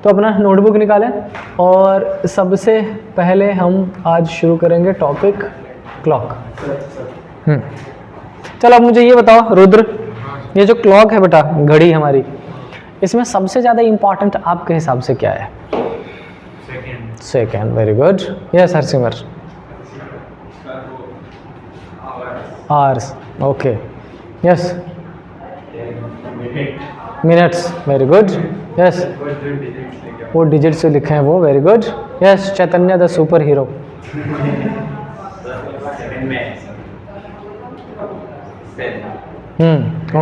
तो अपना नोटबुक निकालें और सबसे पहले हम आज शुरू करेंगे टॉपिक क्लॉक। चलो अब मुझे ये बताओ रुद्र, ये जो क्लॉक है बेटा, घड़ी हमारी, इसमें सबसे ज़्यादा इम्पॉर्टेंट आपके हिसाब से क्या है? Second. Very good. Yes Harsimar. Hours. Okay. Yes minutes. Very good. Yes वो डिजिट से लिखे हैं वो। Very good. Yes Chaitanya the super hero.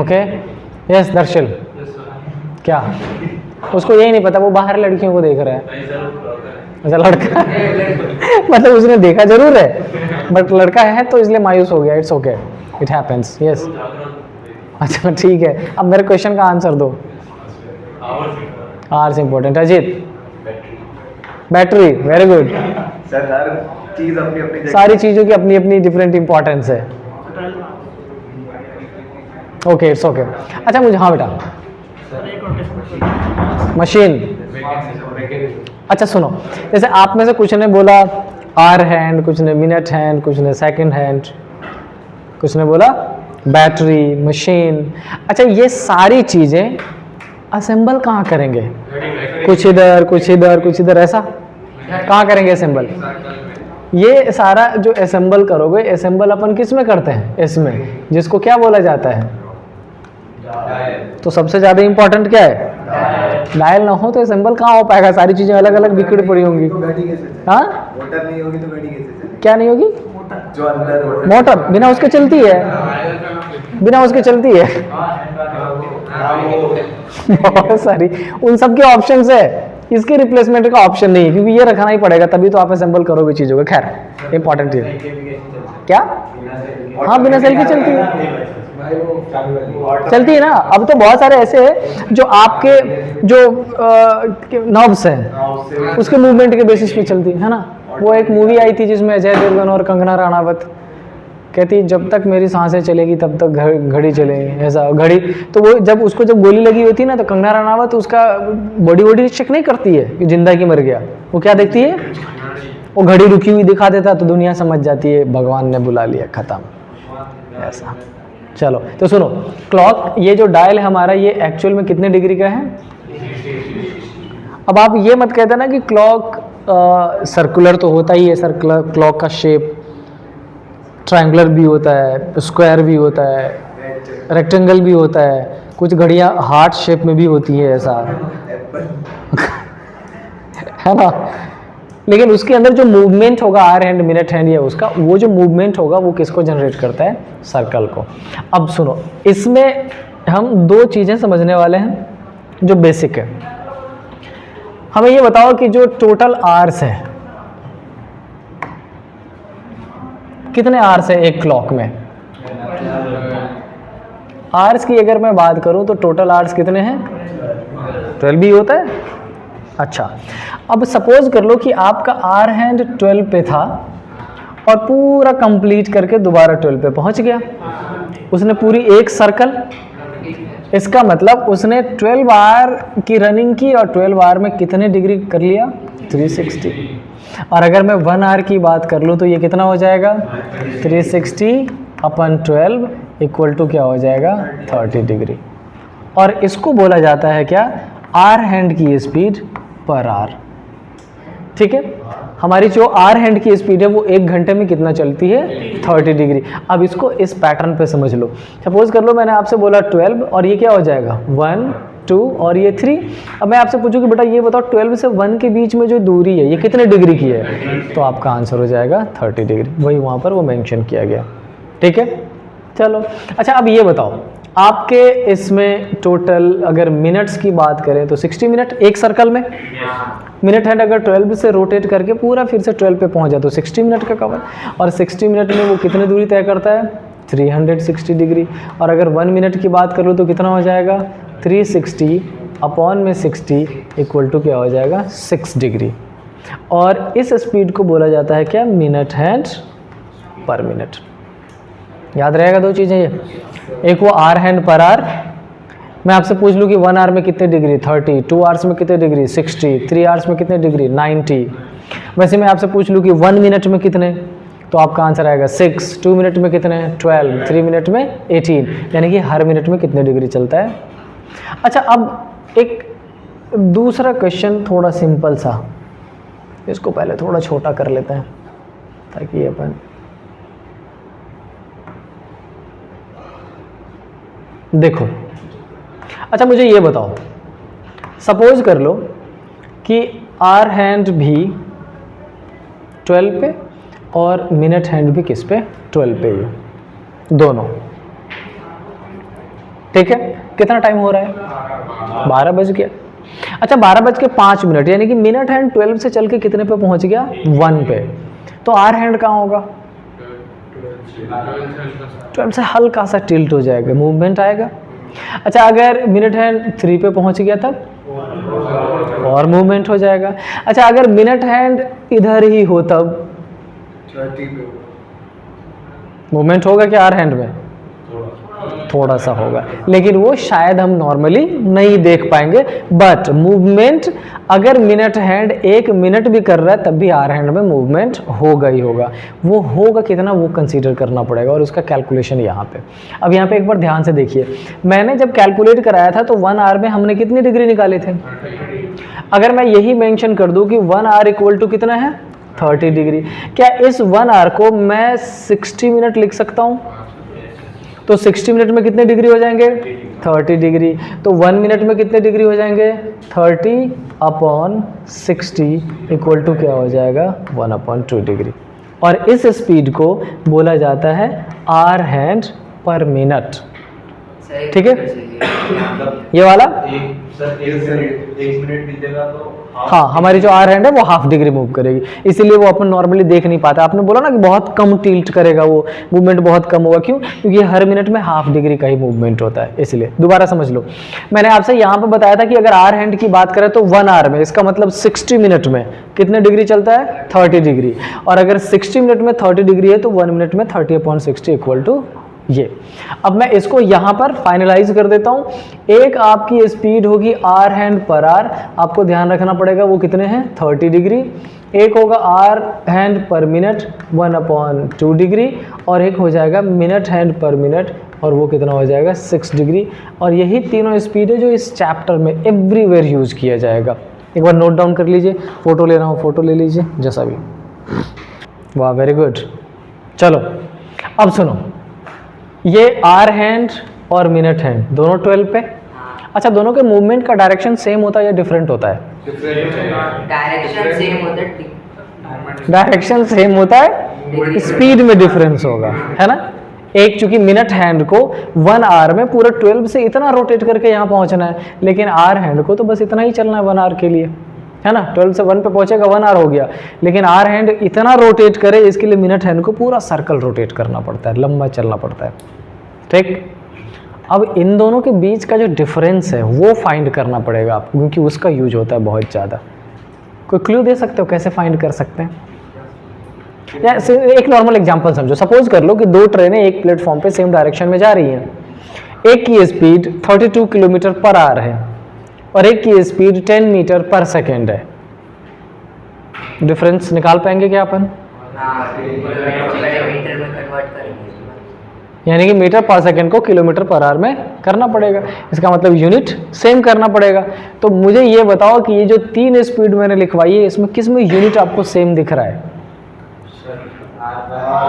Okay. Yes Darshan. क्या? उसको यही नहीं पता, वो बाहर लड़कियों को देख रहा है। अच्छा लड़का मतलब उसने देखा जरूर है बट लड़का है तो इसलिए मायूस हो गया। It's okay, it happens. Yes अच्छा ठीक है, अब मेरे क्वेश्चन का आंसर दो। Hours important. Ajit? Battery. Very good. Sir हर चीज अपनी अपनी सारी चीज़ों की अपनी अपनी डिफरेंट इंपॉर्टेंस है। Okay it's okay. अच्छा मुझे, हाँ बेटा, मशीन। अच्छा सुनो, जैसे आप में से कुछ ने बोला आवर हैंड, कुछ ने मिनट हैंड, कुछ ने सेकंड हैंड, कुछ ने बोला बैटरी, मशीन। अच्छा ये सारी चीज़ें असेंबल कहाँ करेंगे? कुछ इधर कुछ इधर कुछ इधर, ऐसा कहाँ करेंगे असेंबल? ये सारा जो असेंबल करोगे, असेंबल अपन किस में करते हैं? इसमें, जिसको क्या बोला जाता है? तो सबसे ज़्यादा इंपॉर्टेंट क्या है? डायल ना हो तो असेंबल कहाँ हो पाएगा? सारी चीज़ें अलग अलग बिखरी पड़ी होंगी। हाँ मोटर नहीं होगी तो गाड़ी कैसे चलेगी? क्या नहीं होगी? जो अंदर मोटर बिना उसके चलती है, बिना उसके चलती है बहुत सारी, उन सब के ऑप्शंस है, इसके रिप्लेसमेंट का ऑप्शन नहीं है क्योंकि ये रखना ही पड़ेगा, तभी तो आप असेंबल करोगे चीज़ों को। खैर इंपॉर्टेंट है क्या? हाँ बिना सेल के चलती है, चलती है ना। अब तो बहुत सारे ऐसे हैं जो आपके जो नर्व्स हैं उसके मूवमेंट के बेसिस पे चलती है ना। वो एक मूवी आई थी जिसमें अजय देवगन और कंगना रनावत कहती जब तक मेरी सांसें चलेगी तब तक घड़ी चलेगी, ऐसा घड़ी। तो वो जब उसको जब गोली लगी होती है ना तो कंगना रनावत उसका बॉडी चेक नहीं करती है कि जिंदा की मर गया, वो क्या देखती है? वो घड़ी रुकी हुई दिखा देता तो दुनिया समझ जाती है भगवान ने बुला लिया, खत्म ऐसा। चलो तो सुनो, क्लॉक ये जो डायल है हमारा, ये एक्चुअल में कितने डिग्री का है? अब आप ये मत कहते ना कि क्लॉक सर्कुलर तो होता ही है, सर्कुलर क्लॉक का शेप ट्रायंगुलर भी होता है, स्क्वायर भी होता है, रेक्टेंगल भी होता है, कुछ घड़ियाँ हार्ट शेप में भी होती है, ऐसा है ना। लेकिन उसके अंदर जो मूवमेंट होगा आवर हैंड, मिनट हैंड, या उसका वो जो मूवमेंट होगा वो किसको जनरेट करता है? सर्कल को। अब सुनो, इसमें हम दो चीज़ें समझने वाले हैं जो बेसिक है। हमें ये बताओ कि जो टोटल आवर्स है, कितने आवर्स है एक क्लॉक में? आवर्स की अगर मैं बात करूं तो टोटल आवर्स कितने हैं? 12 भी होता है। अच्छा अब सपोज कर लो कि आपका आवर हैंड 12 पे था और पूरा कंप्लीट करके दोबारा 12 पे पहुंच गया, उसने पूरी एक सर्कल, इसका मतलब उसने 12 आवर की रनिंग की और 12 आवर में कितने डिग्री कर लिया? 360। और अगर मैं 1 आवर की बात कर लूँ तो ये कितना हो जाएगा? 360 अपन 12 इक्वल टू क्या हो जाएगा? 30 डिग्री। और इसको बोला जाता है क्या? आवर हैंड की स्पीड पर आवर। ठीक है, हमारी जो आवर हैंड की स्पीड है वो 1 घंटे में कितना चलती है? 30 डिग्री। अब इसको इस पैटर्न पे समझ लो। सपोज कर लो मैंने आपसे बोला 12 और ये क्या हो जाएगा? 1 2 और ये 3। अब मैं आपसे पूछूं कि बेटा ये बताओ 12 से 1 के बीच में जो दूरी है ये कितने डिग्री की है? तो आपका आंसर हो जाएगा 30 डिग्री, वही वहाँ पर वो मेंशन किया गया। ठीक है चलो। अच्छा अब ये बताओ, आपके इसमें टोटल अगर मिनट्स की बात करें तो 60 मिनट एक सर्कल में। मिनट हैंड अगर 12 से रोटेट करके पूरा फिर से 12 पे पहुंच जाए तो 60 मिनट का कवर, और 60 मिनट में वो कितनी दूरी तय करता है? 360 डिग्री। और अगर 1 मिनट की बात करूँ तो कितना हो जाएगा? 360 अपॉन में 60 इक्वल टू क्या हो जाएगा? 6 डिग्री। और इस स्पीड को बोला जाता है क्या? मिनट हैंड पर मिनट। याद रहेगा दो चीज़ें ये, एक वो आवर हैंड पर आवर, मैं आपसे पूछ लूँ कि 1 आवर में कितने डिग्री 30, 2 आवर्स में कितने डिग्री 60, 3 आवर्स में कितने डिग्री 90। वैसे मैं आपसे पूछ लूँ कि 1 मिनट में कितने, तो आपका आंसर आएगा 6, 2 मिनट में कितने 12, 3 मिनट में 18, यानी कि हर मिनट में कितने डिग्री चलता है। अच्छा, अब एक दूसरा क्वेश्चन थोड़ा सिंपल सा, इसको पहले थोड़ा छोटा कर लेते हैं ताकि अपन देखो। अच्छा मुझे ये बताओ, सपोज कर लो कि आर हैंड भी 12 पे और मिनट हैंड भी किस पे 12 पे ही दोनों, ठीक है। कितना टाइम हो रहा है 12 बज गया। अच्छा 12:05, यानी कि मिनट हैंड 12 से चल के कितने पे पहुंच गया 1 पे, तो आर हैंड कहाँ होगा 12 से हल्का सा टिल्ट हो जाएगा, मूवमेंट आएगा। अच्छा अगर मिनट हैंड 3 पे पहुंच गया तब और मूवमेंट हो जाएगा। अच्छा अगर मिनट हैंड इधर ही हो तब मूवमेंट होगा क्या आर हैंड में, थोड़ा सा होगा, लेकिन वो शायद हम नॉर्मली नहीं देख पाएंगे। बट मूवमेंट अगर मिनट हैंड 1 मिनट भी कर रहा है तब भी आर हैंड में मूवमेंट होगा ही होगा। वो होगा कितना वो कंसीडर करना पड़ेगा और उसका कैलकुलेशन यहाँ पे। अब यहाँ पे एक बार ध्यान से देखिए, मैंने जब कैलकुलेट कराया था तो 1 आवर में हमने कितनी डिग्री निकाले थे। अगर मैं यही मेंशन कर दूं कि 1 आवर इक्वल टू कितना है 30 डिग्री, क्या इस 1 आवर को मैं 60 मिनट लिख सकता हूँ? तो 60 मिनट में कितने डिग्री हो जाएंगे 30 डिग्री। तो 1 मिनट में कितने डिग्री हो जाएंगे 30/60 इक्वल टू क्या हो जाएगा 1/2 डिग्री। और इस स्पीड को बोला जाता है आर हैंड पर मिनट, ठीक है। ये वाला एक मिनट दीजिएगा तो हाँ, हमारी जो आर हैंड है वो हाफ डिग्री मूव करेगी, इसीलिए वो अपन नॉर्मली देख नहीं पाता। आपने बोला ना कि बहुत कम टिल्ट करेगा, वो मूवमेंट बहुत कम होगा, क्यों? क्योंकि हर मिनट में हाफ डिग्री का ही मूवमेंट होता है, इसलिए। दोबारा समझ लो, मैंने आपसे यहाँ पे बताया था कि अगर आर हैंड की बात करें तो 1 आवर में, इसका मतलब 60 मिनट में कितने डिग्री चलता है 30 डिग्री। और अगर 60 मिनट में 30 डिग्री है तो 1 मिनट में 30/60 इक्वल टू ये। अब मैं इसको यहाँ पर फाइनलाइज कर देता हूँ। एक आपकी स्पीड होगी आर हैंड पर आर, आपको ध्यान रखना पड़ेगा वो कितने हैं 30 डिग्री। एक होगा आर हैंड पर मिनट 1/2 डिग्री, और एक हो जाएगा मिनट हैंड पर मिनट, और वो कितना हो जाएगा 6 डिग्री। और यही तीनों स्पीड है जो इस चैप्टर में एवरीवेयर यूज किया जाएगा। एक बार नोट डाउन कर लीजिए, फोटो ले रहा हूँ, फोटो ले लीजिए जैसा भी। वाह वेरी गुड। चलो अब सुनो, ये आर हैंड और मिनट हैंड दोनों 12 पे। अच्छा दोनों के मूवमेंट का डायरेक्शन सेम होता है या डिफरेंट होता है? डायरेक्शन सेम होता है, डायरेक्शन सेम होता है, स्पीड में डिफरेंस होगा, है ना। एक चूंकि मिनट हैंड को 1 आवर में पूरा 12 से इतना रोटेट करके यहाँ पहुँचना है, लेकिन आर हैंड को तो बस इतना ही चलना है 1 आवर के लिए, है ना। 12 से 1 पे पहुंचेगा 1 आवर हो गया, लेकिन आर हैंड इतना रोटेट करे, इसके लिए मिनट हैंड को पूरा सर्कल रोटेट करना पड़ता है, लंबा चलना पड़ता है, ठीक। अब इन दोनों के बीच का जो डिफरेंस है वो फाइंड करना पड़ेगा आपको, क्योंकि उसका यूज होता है बहुत ज़्यादा। कोई क्लू दे सकते हो कैसे फाइंड कर सकते हैं? या एक नॉर्मल एग्जांपल समझो, सपोज कर लो कि 2 ट्रेनें एक प्लेटफॉर्म पे सेम डायरेक्शन में जा रही हैं। एक की स्पीड 32 किलोमीटर पर आवर है और एक की स्पीड 10 मीटर पर सेकेंड है। डिफरेंस निकाल पाएंगे क्या अपन? मीटर में कन्वर्ट करेंगे, यानी कि मीटर पर सेकेंड को किलोमीटर पर आवर में करना पड़ेगा, इसका मतलब यूनिट सेम करना पड़ेगा। तो मुझे ये बताओ कि ये जो 3 स्पीड मैंने लिखवाई है, इसमें किस में यूनिट आपको सेम दिख रहा है?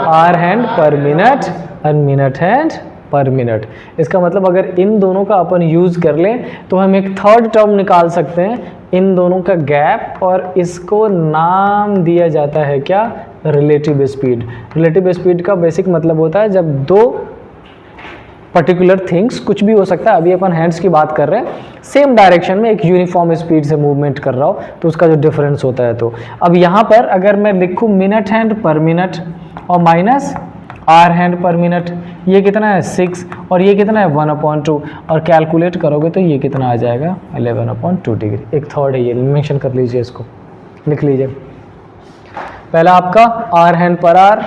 आर हैंड पर मिनट और मिनट हैंड पर मिनट। इसका मतलब अगर इन दोनों का अपन यूज कर लें तो हम एक थर्ड टर्म निकाल सकते हैं, इन दोनों का गैप, और इसको नाम दिया जाता है क्या? Relative speed. रिलेटिव स्पीड का बेसिक मतलब होता है जब 2 पर्टिकुलर थिंग्स, कुछ भी हो सकता है, अभी अपन हैंड्स की बात कर रहे हैं, सेम डायरेक्शन में एक यूनिफॉर्म स्पीड से मूवमेंट कर रहा हो तो उसका जो डिफरेंस होता है। तो अब यहाँ पर अगर मैं लिखूँ मिनट हैंड पर मिनट और माइनस आर हैंड पर मिनट, ये कितना है 6 और ये कितना है 1/2, और कैलकुलेट करोगे तो ये कितना आ जाएगा 11/2 डिग्री। एक थर्ड है, ये मेंशन कर लीजिए, इसको लिख लीजिए। पहला आपका आर हैंड पर आर,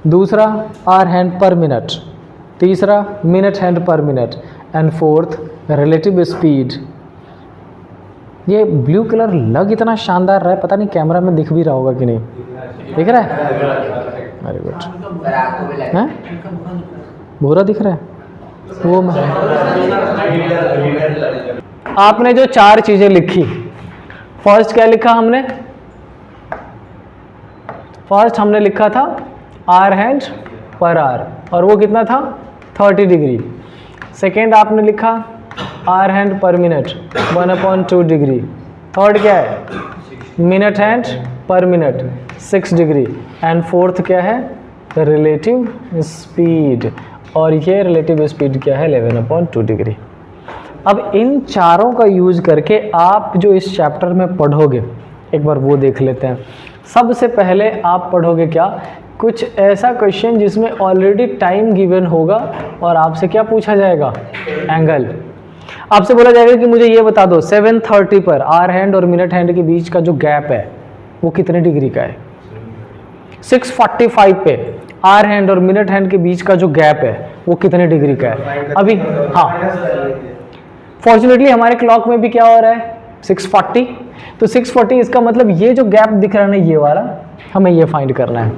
दूसरा आर हैंड पर मिनट, तीसरा मिनट हैंड पर minute, and fourth relative speed. ये ब्लू कलर लग इतना शानदार रहा है, पता नहीं कैमरा में दिख भी रहा होगा कि नहीं, दिख रहा है? Very good. पर आपको भी लगा हैं? भूरा दिख रहा है वो आपने जो 4 चीजें लिखी, फर्स्ट क्या लिखा हमने? फर्स्ट हमने लिखा था आर हैंड पर आर, और वो कितना था? 30 डिग्री। सेकेंड आपने लिखा आर हैंड पर मिनट 1/2 डिग्री। थर्ड क्या है? मिनट हैंड पर मिनट 6 डिग्री। एंड फोर्थ क्या है? रिलेटिव स्पीड, और ये रिलेटिव स्पीड क्या है? 11/2 डिग्री। अब इन चारों का यूज करके आप जो इस चैप्टर में पढ़ोगे, एक बार वो देख लेते हैं। सबसे पहले आप पढ़ोगे क्या? कुछ ऐसा क्वेश्चन जिसमें ऑलरेडी टाइम गिवन होगा और आपसे क्या पूछा जाएगा? एंगल। आपसे बोला जाएगा कि मुझे ये बता दो 7:30 पर आर हैंड और मिनट हैंड के बीच का जो गैप है वो कितने डिग्री का है? 6:45 पे आर हैंड और मिनट हैंड के बीच का जो गैप है वो कितने डिग्री का है? अभी हाँ, फॉर्चुनेटली हमारे क्लॉक में भी क्या हो रहा है? 6:40। तो 6:40 इसका मतलब ये जो गैप दिख रहा है ना, ये वाला, हमें ये फाइंड करना है।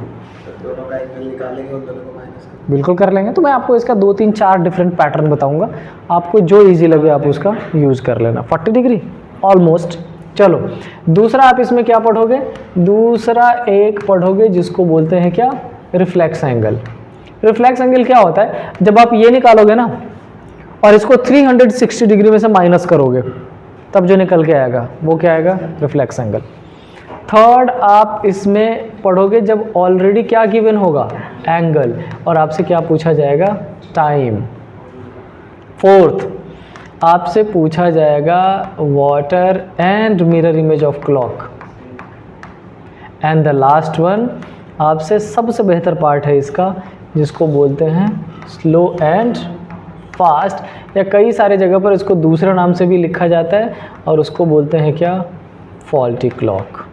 बिल्कुल कर लेंगे। तो मैं आपको इसका 2, 3, 4 डिफरेंट पैटर्न बताऊंगा, आपको जो इजी लगे आप उसका यूज कर लेना। 40 डिग्री ऑलमोस्ट। चलो दूसरा आप इसमें क्या पढ़ोगे? दूसरा एक पढ़ोगे जिसको बोलते हैं क्या? Reflex angle. रिफ्लेक्स एंगल क्या होता है? जब आप ये निकालोगे ना और इसको 360 डिग्री में से माइनस करोगे, तब जो निकल के आएगा वो क्या आएगा? Reflex angle. थर्ड आप इसमें पढ़ोगे जब ऑलरेडी क्या गिवन होगा? एंगल, और आपसे क्या पूछा जाएगा? टाइम। फोर्थ आपसे पूछा जाएगा water and mirror image of clock. And the last one आपसे सबसे बेहतर पार्ट है इसका, जिसको बोलते हैं स्लो एंड फास्ट, या कई सारे जगह पर इसको दूसरे नाम से भी लिखा जाता है और उसको बोलते हैं क्या? Faulty clock.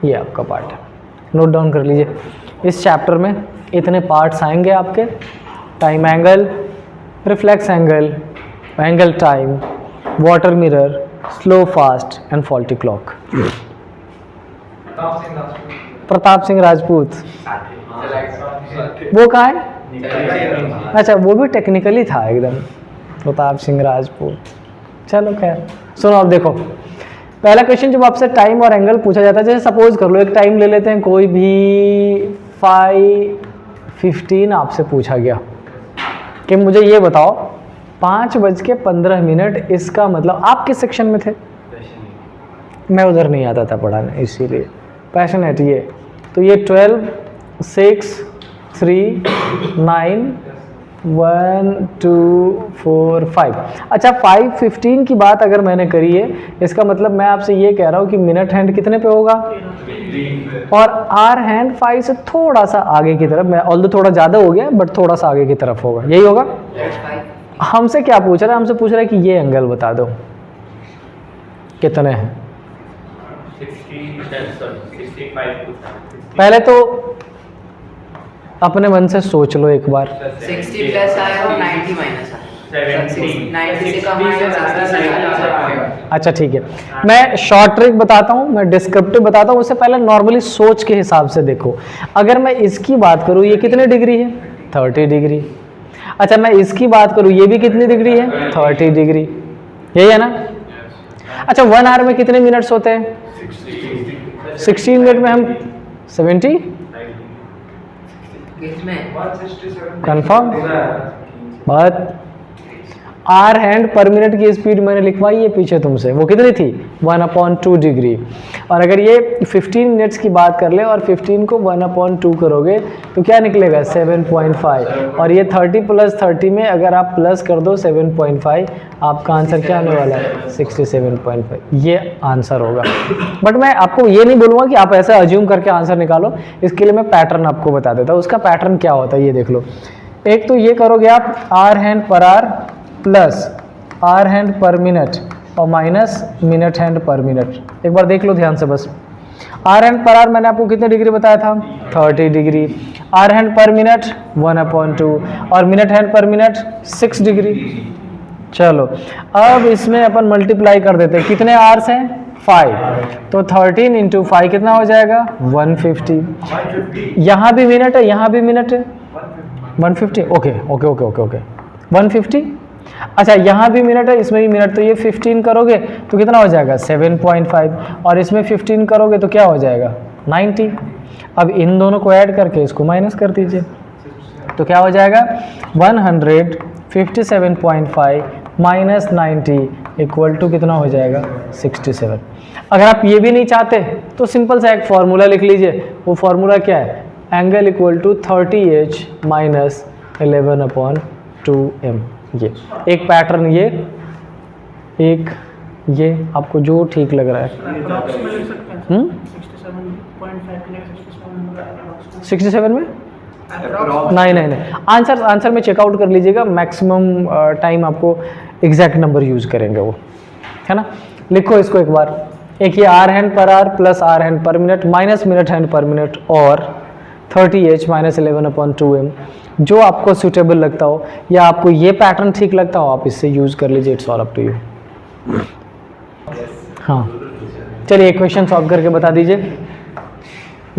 ये आपका पार्ट है, नोट डाउन कर लीजिए। इस चैप्टर में इतने पार्ट्स आएंगे आपके: time angle, reflex angle, angle time, water mirror, slow fast and faulty clock. Pratap Singh Rajput वो कहाँ है? अच्छा, वो भी टेक्निकली था एकदम, प्रताप सिंह राजपूत। चलो खैर, सुनो अब देखो, पहला क्वेश्चन जब आपसे टाइम और एंगल पूछा जाता है, जैसे सपोज कर लो एक टाइम ले लेते हैं कोई भी 5:15 आपसे पूछा गया कि मुझे ये बताओ 5:15, इसका मतलब आप किस सेक्शन में थे? मैं उधर नहीं आता था पढ़ाने, इसीलिए पैशनेट। ये तो ये 12, 6, 3, 9, 1, 2, 4, 5। अच्छा, 5:15 की बात अगर मैंने करी है, इसका मतलब मैं आपसे ये कह रहा हूँ कि मिनट हैंड कितने पे होगा? और आर हैंड 5 से थोड़ा सा आगे की तरफ, मैं ऑल्दो थोड़ा ज़्यादा हो गया बट थोड़ा सा आगे की तरफ होगा, यही होगा। हमसे क्या पूछ रहा है? हमसे पूछ रहा है कि ये एंगल बता दो कितने हैं। 65। पहले तो अपने मन से सोच लो एक बार। 60 प्लस आए और 90 माइनस आए। 90 से कम आए और 60 से ज़्यादा। अच्छा ठीक है, मैं शॉर्ट ट्रिक बताता हूँ, मैं डिस्क्रिप्टिव बताता हूँ। उससे पहले नॉर्मली सोच के हिसाब से देखो। अगर मैं इसकी बात करूँ, ये कितने डिग्री है? 30 डिग्री। अच्छा, मैं इसकी बात करूँ, ये भी कितनी डिग्री है? 30 डिग्री। यही है ना? अच्छा, 1 आवर में कितने मिनट्स होते हैं? 16 मिनट में हम 70 कंफर्म बात। आर हैंड पर मिनट की स्पीड मैंने लिखवाई है पीछे तुमसे, वो कितनी थी? 1/2 डिग्री। और अगर ये 15 मिनट्स की बात कर ले और 15 को 1/2 करोगे तो क्या निकलेगा? 7.5। और ये 30 + 30 में अगर आप प्लस कर दो 7.5, आपका आंसर क्या आने वाला है? 67.5। ये आंसर होगा। बट मैं आपको ये नहीं बोलूँगा कि आप ऐसा अज्यूम करके आंसर निकालो, इसके लिए मैं पैटर्न आपको बता देता हूँ। उसका पैटर्न क्या होता है ये देख लो। एक तो ये करोगे आप आर हैंड पर आर प्लस आर हैंड पर मिनट और माइनस मिनट हैंड पर मिनट। एक बार देख लो ध्यान से बस। आर हैंड पर आर मैंने आपको कितने डिग्री बताया था? 30 डिग्री। आर हैंड पर मिनट 1/2 और मिनट हैंड पर मिनट 6 डिग्री। चलो अब इसमें अपन मल्टीप्लाई कर देते हैं, कितने आवर्स हैं 5, तो 13 इंटू 5 कितना हो जाएगा 150। यहाँ भी मिनट है, यहाँ भी मिनट है 150, okay okay okay okay okay 150। अच्छा यहाँ भी मिनट है, इसमें भी मिनट, तो ये 15 करोगे तो कितना हो जाएगा 7.5, और इसमें 15 करोगे तो क्या हो जाएगा 90। अब इन दोनों को ऐड करके इसको माइनस कर दीजिए, तो क्या हो जाएगा 157.5 माइनस 90 इक्वल टू कितना हो जाएगा 67। अगर आप ये भी नहीं चाहते तो सिंपल सा एक फॉर्मूला लिख लीजिए, वो फॉर्मूला क्या है, angle equal to 30h minus 11/2m। ये एक पैटर्न, ये एक, ये आपको जो ठीक लग रहा है। 67 में नहीं, आंसर में चेकआउट कर लीजिएगा, मैक्सिमम टाइम आपको एग्जैक्ट नंबर यूज करेंगे वो, है ना। लिखो इसको एक बार, एक ये आर हैंड पर आर प्लस आर हैंड पर मिनट माइनस मिनट हैंड पर मिनट और 30h माइनस 11/2m, जो आपको सूटेबल लगता हो या आपको ये पैटर्न ठीक लगता हो आप इससे यूज कर लीजिए, it's all up to you. हाँ चलिए एक क्वेश्चन सॉल्व करके बता दीजिए।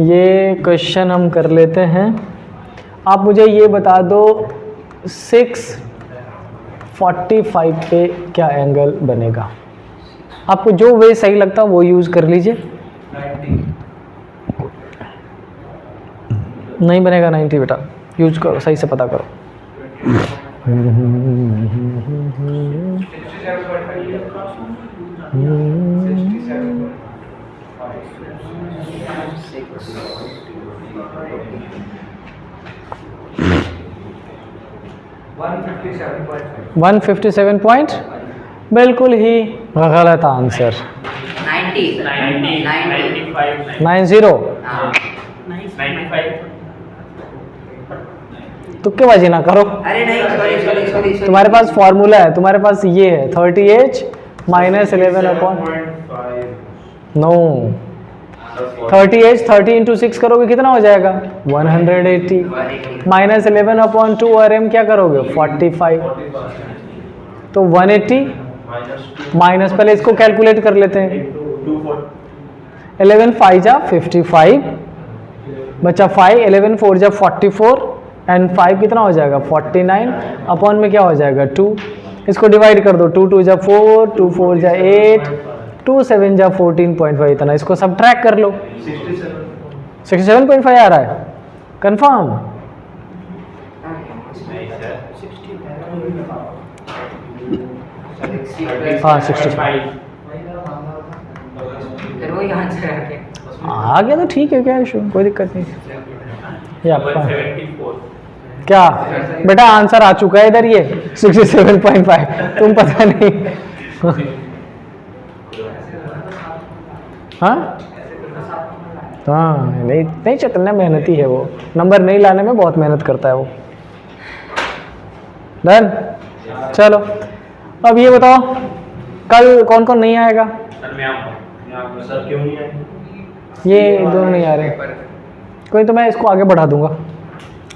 ये क्वेश्चन हम कर लेते हैं, आप मुझे ये बता दो 6:45 पे क्या एंगल बनेगा। आपको जो वे सही लगता है वो यूज कर लीजिए। नहीं बनेगा 90 बेटा, यूज करो, सही से पता करो। वन 57 पॉइंट, बिल्कुल ही गलत आंसर। 90 तुक्केबाजी ना करो। अरे नहीं, सॉरी। तुम्हारे पास फॉर्मूला है, तुम्हारे पास ये है 30h minus 11/5 no 30h 30 into 6 करोगे कितना हो जाएगा 180 माइनस 11/2 और m क्या करोगे 45, तो 180 माइनस, पहले इसको कैलकुलेट कर लेते हैं, 11 5 जा 55 बचा 5, 11 4 जा 44 एंड 5 कितना हो जाएगा 49 अपॉन में क्या हो जाएगा 2, इसको डिवाइड कर दो, 2 2 जा 4, 2 4 जा 8, 2 7 जा 14.5, इतना इसको सब्ट्रैक्ट कर लो। 67.5 आ रहा है कंफर्म। हाँ 65 आ गया तो ठीक है, क्या इशू, कोई दिक्कत नहीं। ये आपका क्या बेटा आंसर आ चुका है इधर, ये 67.5, तुम पता नहीं। हाँ नहीं चतना मेहनती है वो, नंबर नहीं लाने में बहुत मेहनत करता है वो। डन, चलो अब ये बताओ कल कौन कौन नहीं आएगा। सर क्यों नहीं आए? ये दोनों नहीं आ रहे, कोई तो मैं इसको आगे बढ़ा दूंगा,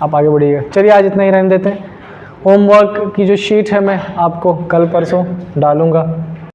आप आगे बढ़िएगा। चलिए आज इतना ही रहने देते हैं। होमवर्क की जो शीट है मैं आपको कल परसों डालूंगा।